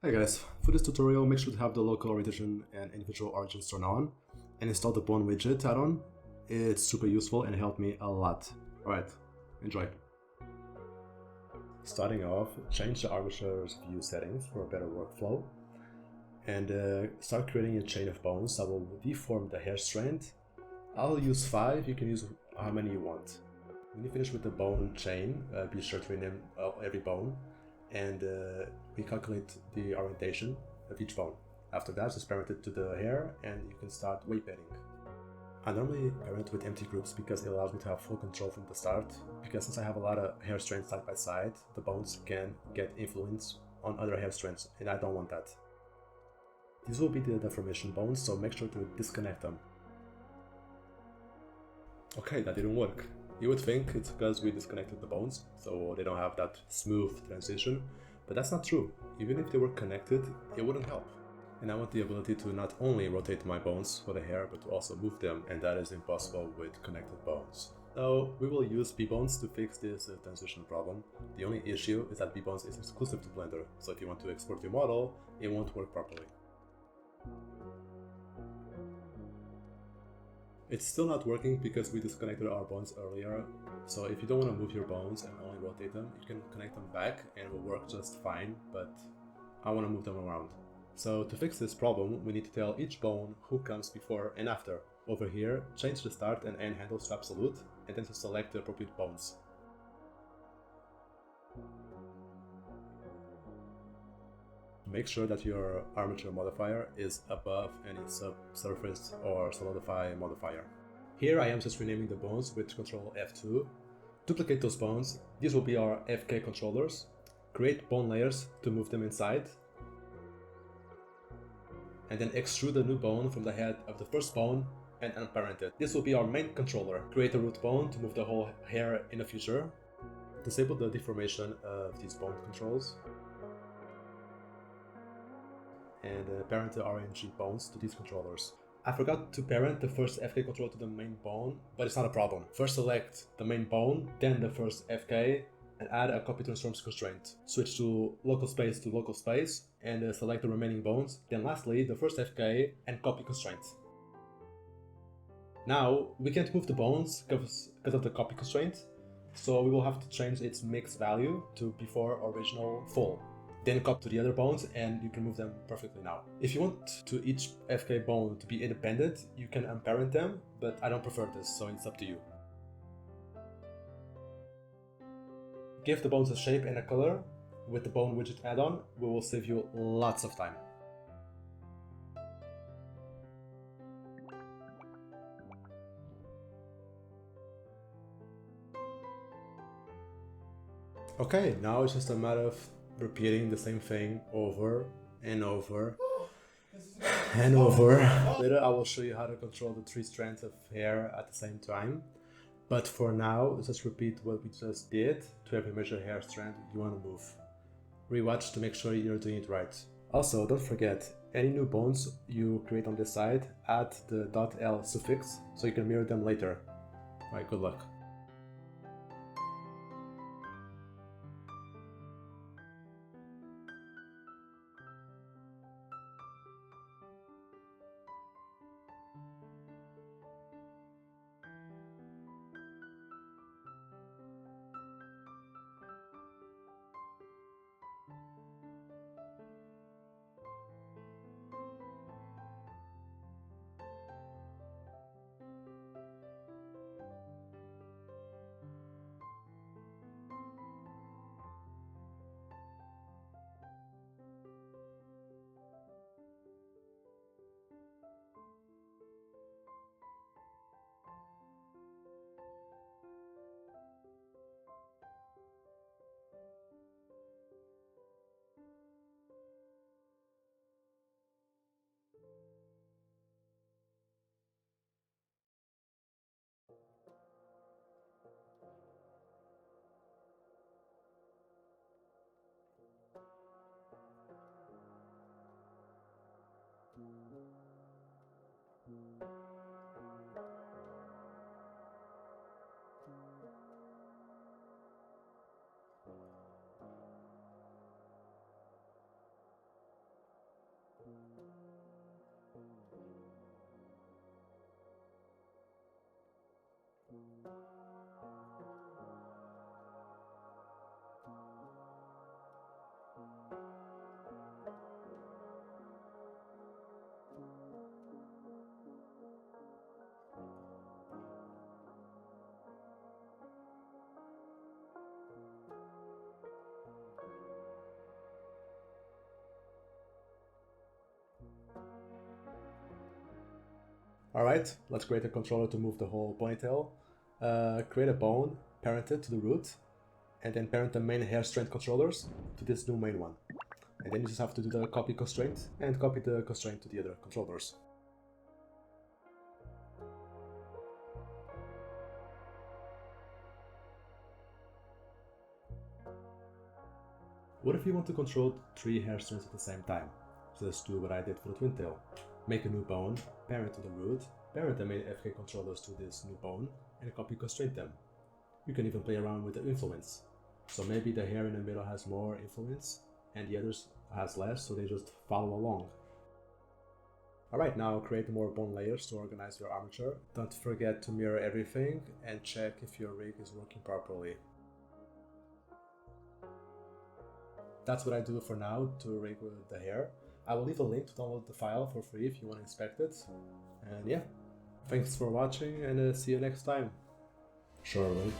Hey guys, for this tutorial make sure to have the local orientation and individual origins turned on and install the bone widget add-on. It's super useful and helped me a lot. Alright, enjoy. Starting off, change the arbitrator's view settings for a better workflow and start creating a chain of bones that will deform the hair strand. I'll use 5, you can use how many you want. When you finish with the bone chain, be sure to rename every bone and recalculate the orientation of each bone. After that, just parent it to the hair and you can start weight betting. I normally parent with empty groups because it allows me to have full control from the start, because since I have a lot of hair strands side by side, the bones can get influence on other hair strands and I don't want that. These will be the deformation bones, so make sure to disconnect them. Okay, that didn't work. You would think it's because we disconnected the bones, so they don't have that smooth transition, but that's not true. Even if they were connected, it wouldn't help. And I want the ability to not only rotate my bones for the hair, but to also move them, and that is impossible with connected bones. So we will use B-Bones to fix this transition problem. The only issue is that B-Bones is exclusive to Blender, so if you want to export your model, it won't work properly. It's still not working because we disconnected our bones earlier, so if you don't want to move your bones and only rotate them, you can connect them back and it will work just fine, but I want to move them around. So to fix this problem, we need to tell each bone who comes before and after. Over here, change the start and end handles to absolute, and then to select the appropriate bones. Make sure that your armature modifier is above any subsurface or solidify modifier. Here I am just renaming the bones with Ctrl F2. Duplicate those bones. These will be our FK controllers. Create bone layers to move them inside. And then extrude a new bone from the head of the first bone and unparent it. This will be our main controller. Create a root bone to move the whole hair in the future. Disable the deformation of these bone controls. And parent the RNG bones to these controllers. I forgot to parent the first FK controller to the main bone, but it's not a problem. First select the main bone, then the first FK, and add a copy transforms constraint. Switch to local space, and select the remaining bones. Then lastly, the first FK and copy constraint. Now, we can't move the bones because of the copy constraint, so we will have to change its mix value to before original full. Then copy to the other bones and you can move them perfectly now. If you want to each FK bone to be independent, you can unparent them, but I don't prefer this, so it's up to you. Give the bones a shape and a color. With the bone widget add-on, we will save you lots of time. Okay, now it's just a matter of repeating the same thing over and over and over. Later I will show you how to control the 3 strands of hair at the same time. But for now, just repeat what we just did to every major hair strand you want to move. Rewatch to make sure you're doing it right. Also, don't forget, any new bones you create on this side, add the .l suffix so you can mirror them later. Alright, good luck. Alright, let's create a controller to move the whole ponytail. Create a bone, parent it to the root, and then parent the main hair strand controllers to this new main one. And then you just have to do the copy constraint and copy the constraint to the other controllers. What if you want to control 3 hair strands at the same time? Just do what I did for the twin tail. Make a new bone, parent to the root, parent the main FK controllers to this new bone, and copy constraint them. You can even play around with the influence. So maybe the hair in the middle has more influence and the others has less, so they just follow along. Alright, now create more bone layers to organize your armature. Don't forget to mirror everything and check if your rig is working properly. That's what I do for now to rig with the hair. I will leave a link to download the file for free if you want to inspect it. And yeah, thanks for watching and see you next time. Surely.